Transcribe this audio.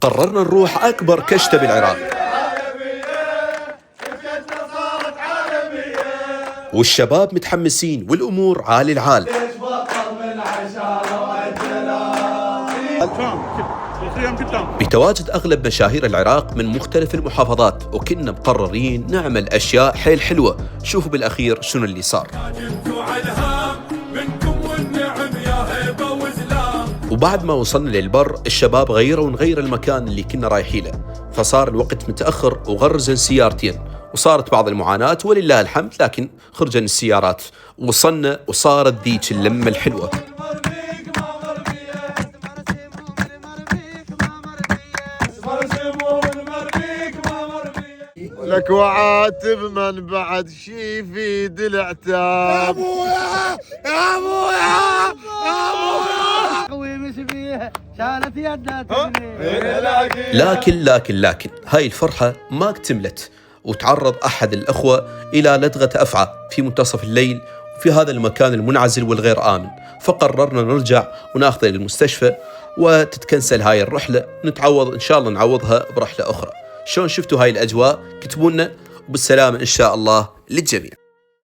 قررنا نروح أكبر كشتة بالعراق، والشباب متحمسين والأمور عالي العال. بتواجد أغلب مشاهير العراق من مختلف المحافظات، وكنا مقررين نعمل أشياء حيل حلوة. شوفوا بالأخير شنو اللي صار. وبعد ما وصلنا للبر الشباب غيروا ونغير المكان اللي كنا رايحين له، فصار الوقت متأخر وغرزن سيارتين وصارت بعض المعاناة ولله الحمد، لكن خرجن السيارات وصلنا وصارت ذيك اللمة الحلوة. لك وعاتب من بعد شي في العتاب. ابويا يا ابويا يا ابويا قوي مش بيها شالت يدها لكن هاي الفرحة ما اكتملت، وتعرض أحد الأخوة إلى لدغة أفعى في منتصف الليل في هذا المكان المنعزل والغير آمن، فقررنا نرجع وناخذه للمستشفى وتتكنسل هاي الرحلة، نتعوض إن شاء الله نعوضها برحلة أخرى. شلون شفتوا هاي الأجواء؟ كتبوا لنا، وبالسلامة إن شاء الله للجميع.